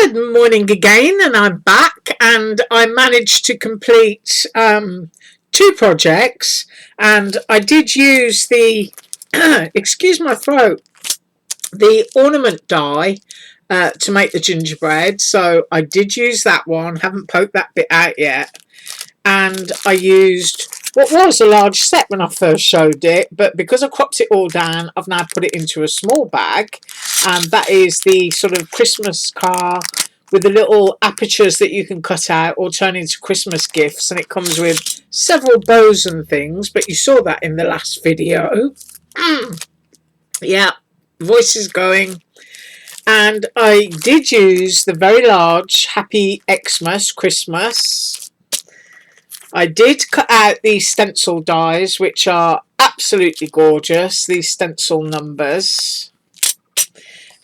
Good morning again, and I'm back, and I managed to complete two projects, and I did use the excuse my throat, the ornament die to make the gingerbread. So I did use that one. Haven't poked that bit out yet, and I used what was a large set when I first showed it, but because I cropped it all down, I've now put it into a small bag, and that is the sort of Christmas car with the little apertures that you can cut out or turn into Christmas gifts, and it comes with several bows and things, but you saw that in the last video. Yeah, voice is going. And I did use the very large Happy Xmas Christmas. I did cut out these stencil dies, which are absolutely gorgeous, these stencil numbers.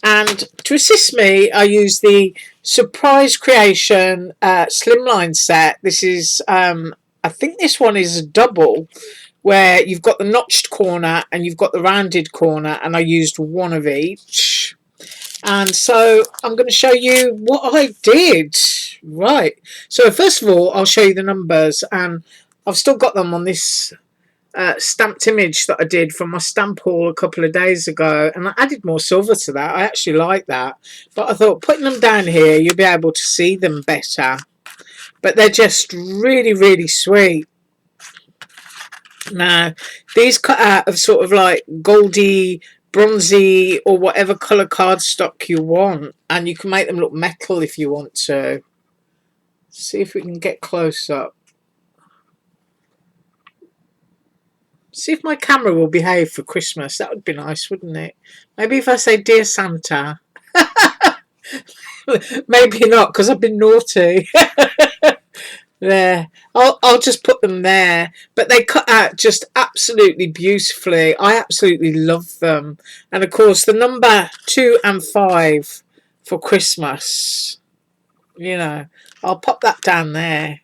And to assist me, I used the Surprise Creation slimline set. This is, I think this one is a double, where you've got the notched corner and you've got the rounded corner, and I used one of each. And so I'm going to show you what I did. Right. So first of all, I'll show you the numbers, and I've still got them on this stamped image that I did from my stamp haul a couple of days ago, and I added more silver to that. I actually like that, but I thought putting them down here, you'll be able to see them better. But they're just really, really sweet. Now, these cut out of sort of like goldy, bronzy, or whatever colour cardstock you want, and you can make them look metal if you want to. See if we can get close up. See if my camera will behave for Christmas. That would be nice, wouldn't it? Maybe if I say Dear Santa. Maybe not, because I've been naughty. There. I'll just put them there. But they cut out just absolutely beautifully. I absolutely love them. And of course, the number 2 and 5 for Christmas. You know, I'll pop that down there.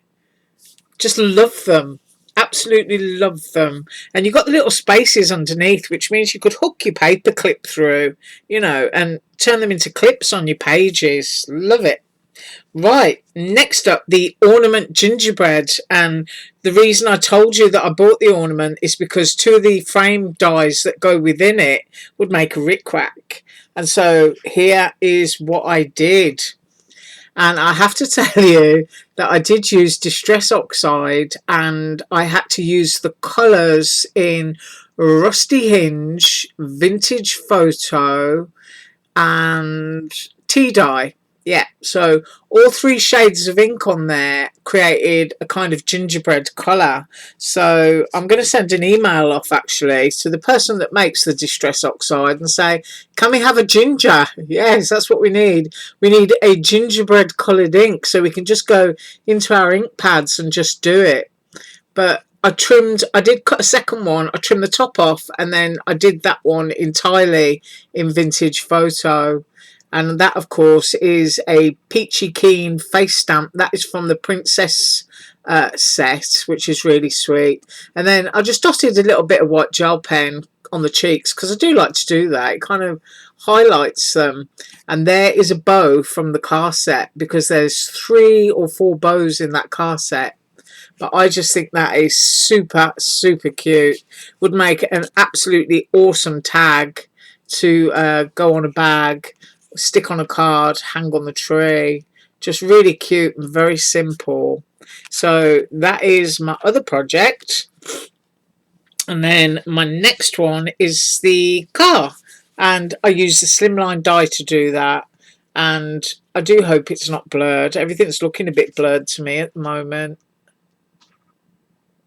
Just love them. Absolutely love them. And you've got the little spaces underneath, which means you could hook your paper clip through, you know, and turn them into clips on your pages. Love it. Right, next up, the ornament gingerbread. And the reason I told you that I bought the ornament is because two of the frame dies that go within it would make a rickrack. And so here is what I did. And I have to tell you that I did use Distress Oxide, and I had to use the colours in Rusty Hinge, Vintage Photo, and Tea Dye. Yeah, so all three shades of ink on there created a kind of gingerbread colour. So I'm going to send an email off actually to the person that makes the Distress Oxide and say, can we have a ginger? Yes, that's what we need. We need a gingerbread coloured ink so we can just go into our ink pads and just do it. But I did cut a second one. I trimmed the top off, and then I did that one entirely in Vintage Photo. And that, of course, is a Peachy Keen face stamp. That is from the Princess set, which is really sweet. And then I just dotted a little bit of white gel pen on the cheeks, because I do like to do that. It kind of highlights them. And there is a bow from the car set, because there's 3 or 4 bows in that car set. But I just think that is super, super cute. Would make an absolutely awesome tag to go on a bag, stick on a card, hang on the tree. Just really cute and very simple. So that is my other project. And then my next one is the car. And I use the slimline die to do that. And I do hope it's not blurred. Everything's looking a bit blurred to me at the moment.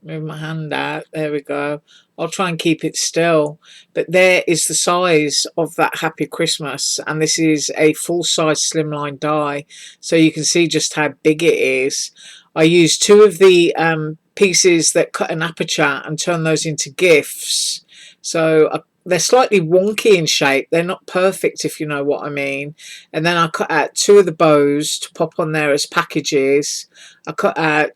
Move my hand out. There we go. I'll try and keep it still. But there is the size of that Happy Christmas. And this is a full-size slimline die. So you can see just how big it is. I used 2 of the pieces that cut an aperture and turn those into gifts. So they're slightly wonky in shape. They're not perfect, if you know what I mean. And then I cut out 2 of the bows to pop on there as packages. I cut out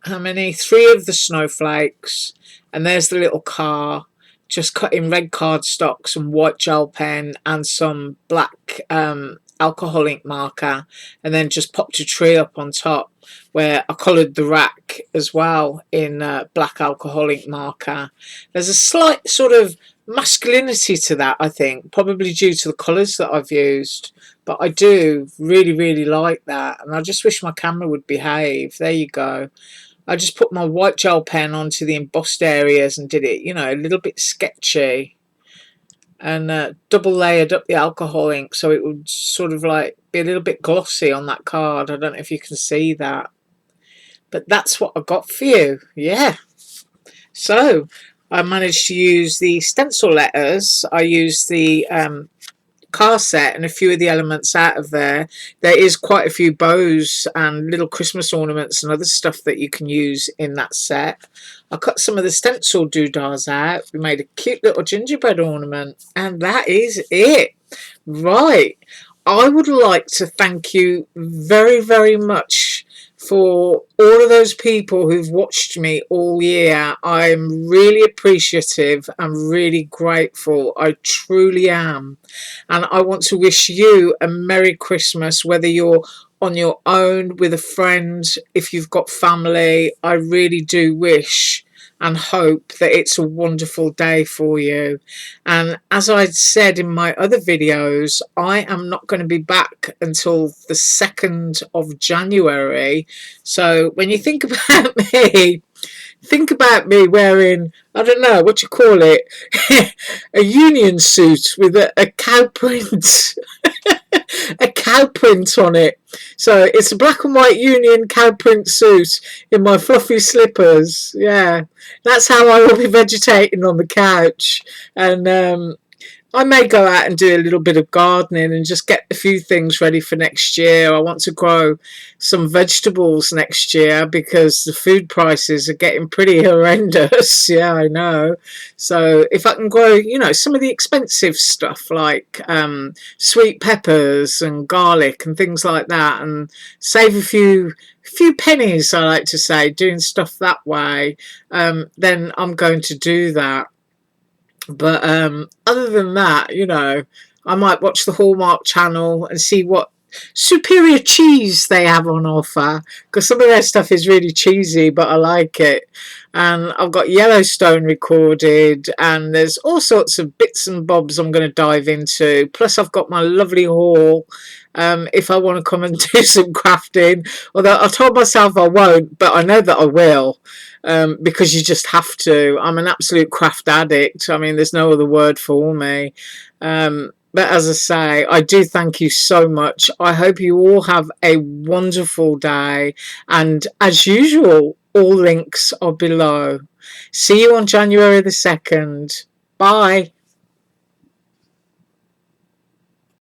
how many? 3 of the snowflakes, and there's the little car, just cut in red cardstock, some white gel pen, and some black alcohol ink marker, and then just popped a tree up on top where I coloured the rack as well in black alcohol ink marker. There's a slight sort of masculinity to that, I think, probably due to the colours that I've used. But I do really, really like that, and I just wish my camera would behave. There you go. I just put my white gel pen onto the embossed areas and did it, you know, a little bit sketchy, and double layered up the alcohol ink so it would sort of like be a little bit glossy on that card. I don't know if you can see that, but that's what I got for you. Yeah. So I managed to use the stencil letters. I used the car set and a few of the elements out of there. There is quite a few bows and little Christmas ornaments and other stuff that you can use in that set. I cut some of the stencil doodahs out. We made a cute little gingerbread ornament, and that is it. Right. I would like to thank you very, very much for all of those people who've watched me all year. I'm really appreciative and really grateful. I truly am. And I want to wish you a Merry Christmas, whether you're on your own, with a friend, if you've got family. I really do wish and hope that it's a wonderful day for you. And as I said in my other videos, I am not going to be back until the 2nd of January. So when you think about me, think about me wearing, I don't know, what you call it, a union suit with a cow print. A cow print on it. So it's a black and white union cow print suit in my fluffy slippers. Yeah, that's how I will be vegetating on the couch. And I may go out and do a little bit of gardening and just get a few things ready for next year. I want to grow some vegetables next year because the food prices are getting pretty horrendous. Yeah, I know. So if I can grow, you know, some of the expensive stuff like sweet peppers and garlic and things like that, and save a few pennies, I like to say, doing stuff that way, then I'm going to do that. But other than that, you know, I might watch the Hallmark Channel and see what superior cheese they have on offer, because some of their stuff is really cheesy, but I like it. And I've got Yellowstone recorded, and there's all sorts of bits and bobs I'm going to dive into. Plus I've got my lovely haul if I want to come and do some crafting, although I told myself I won't, but I know that I will. Because you just have to. I'm an absolute craft addict. I mean, there's no other word for me. But as I say, I do thank you so much. I hope you all have a wonderful day. And as usual, all links are below. See you on January the 2nd. Bye.